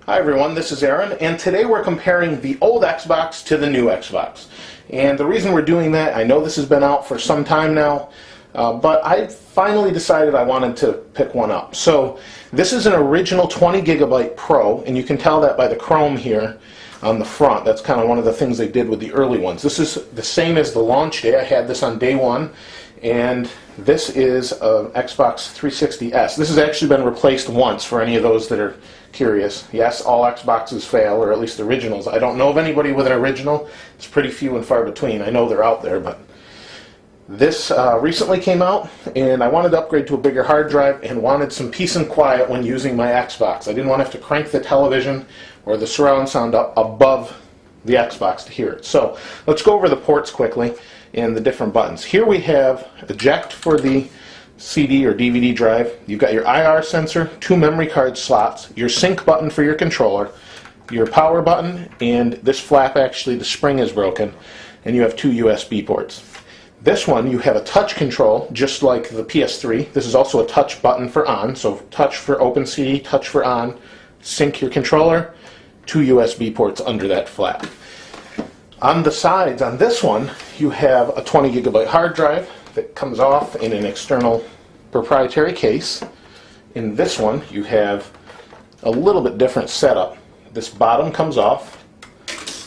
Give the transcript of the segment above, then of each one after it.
Hi everyone, this is Aaron, and today we're comparing the old Xbox to the new Xbox. And the reason we're doing that, I know this has been out for some time now, but I finally decided I wanted to pick one up. So this is an original 20 gigabyte Pro, and you can tell that by the chrome here on the front. That's kind of one of the things they did with the early ones. This is the same as the launch day. I had this on day one, and this is an Xbox 360S. This has actually been replaced once for any of those that are curious. Yes, all Xboxes fail, or at least originals. I don't know of anybody with an original. It's pretty few and far between. I know they're out there, but this recently came out, and I wanted to upgrade to a bigger hard drive and wanted some peace and quiet when using my Xbox. I didn't want to have to crank the television or the surround sound up above the Xbox to hear it. So let's go over the ports quickly and the different buttons. Here we have eject for the CD or DVD drive. You've got your IR sensor, 2 memory card slots, your sync button for your controller, your power button, and this flap, actually the spring is broken, and you have 2 USB ports. This one, you have a touch control, just like the PS3. This is also a touch button for on, so touch for open CD, touch for on, sync your controller, 2 USB ports under that flap. On the sides, on this one, you have a 20 gigabyte hard drive that comes off in an external proprietary case. In this one, you have a little bit different setup. This bottom comes off,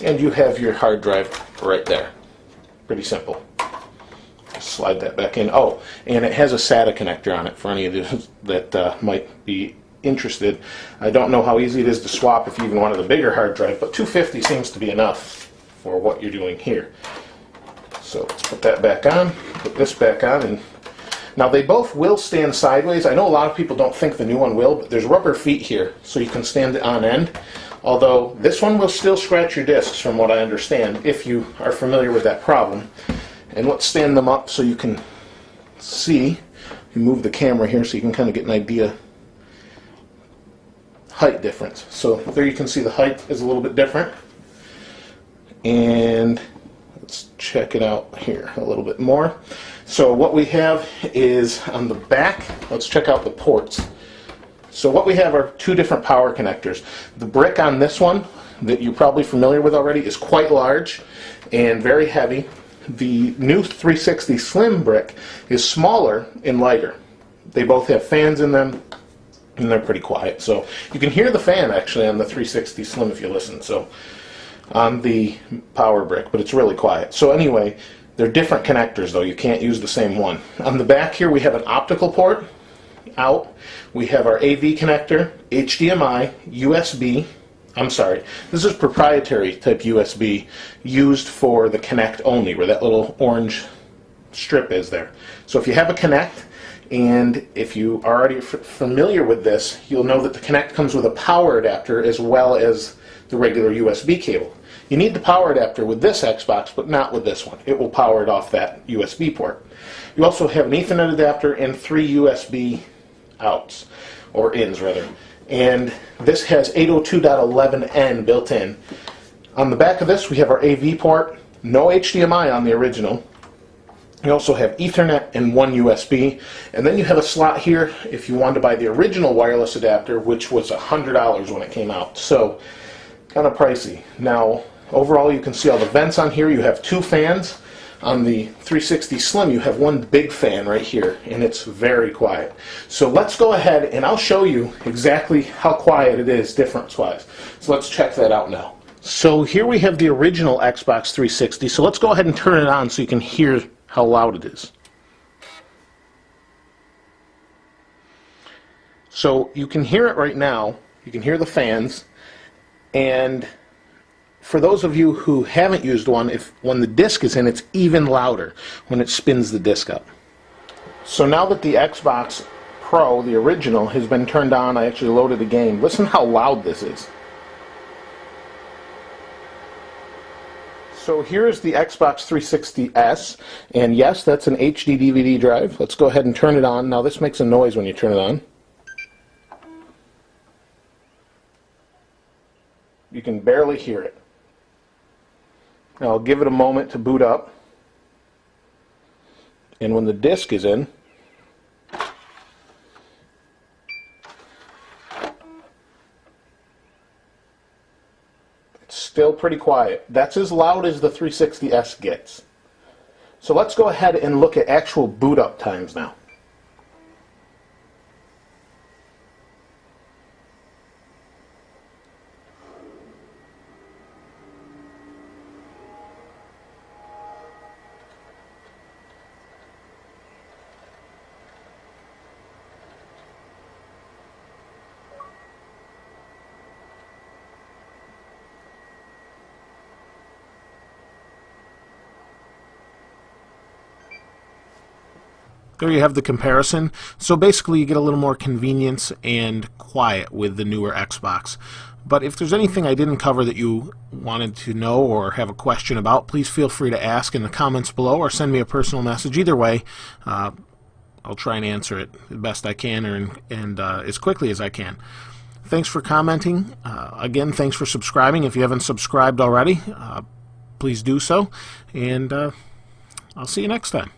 and you have your hard drive right there. Pretty simple. Slide that back in. Oh, and it has a SATA connector on it for any of you that might be interested. I don't know how easy it is to swap if you even wanted a bigger hard drive, but 250 seems to be enough for what you're doing here. So let's put that back on, put this back on, and now they both will stand sideways. I know a lot of people don't think the new one will, but there's rubber feet here so you can stand it on end. Although this one will still scratch your discs from what I understand if you are familiar with that problem. And let's stand them up so you can see. You move the camera here so you can kind of get an idea. Height difference. So there you can see the height is a little bit different. And let's check it out here a little bit more. So what we have is on the back, let's check out the ports. So what we have are 2 different power connectors. The brick on this one, that you're probably familiar with already, is quite large and very heavy. The new 360 Slim brick is smaller and lighter. They both have fans in them, and they're pretty quiet. So you can hear the fan actually on the 360 Slim if you listen. So on the power brick, but it's really quiet. So anyway, they're different connectors though. You can't use the same one. On the back here we have an optical port out. We have our AV connector, HDMI, USB. I'm sorry, this is proprietary type USB used for the Kinect only, where that little orange strip is there. So if you have a Kinect, and if you are already familiar with this, you'll know that the Kinect comes with a power adapter as well as the regular USB cable. You need the power adapter with this Xbox, but not with this one. It will power it off that USB port. You also have an Ethernet adapter and 3 USB outs, or ins rather. And this has 802.11n built in. On the back of this we have our AV port, no HDMI on the original. You also have Ethernet and 1 USB, and then you have a slot here if you wanted to buy the original wireless adapter, which was $100 when it came out. So kind of pricey. Now overall you can see all the vents on here. You have 2 fans. On the 360 Slim you have 1 big fan right here, and it's very quiet. So let's go ahead and I'll show you exactly how quiet it is difference-wise. So let's check that out now. So here we have the original Xbox 360, so let's go ahead and turn it on so you can hear how loud it is. So you can hear it right now. You can hear the fans, and for those of you who haven't used one, when the disc is in, it's even louder when it spins the disc up. So now that the Xbox Pro, the original, has been turned on, I actually loaded a game. Listen how loud this is. So here's the Xbox 360S, and yes, that's an HD DVD drive. Let's go ahead and turn it on. Now this makes a noise when you turn it on. You can barely hear it. Now I'll give it a moment to boot up. And when the disc is in, Still pretty quiet. That's as loud as the 360S gets. So let's go ahead and look at actual boot up times now. There you have the comparison. So basically you get a little more convenience and quiet with the newer Xbox. But if there's anything I didn't cover that you wanted to know or have a question about, please feel free to ask in the comments below or send me a personal message. Either way, I'll try and answer it the best I can and as quickly as I can. Thanks for commenting. Again, thanks for subscribing. If you haven't subscribed already, please do so. And I'll see you next time.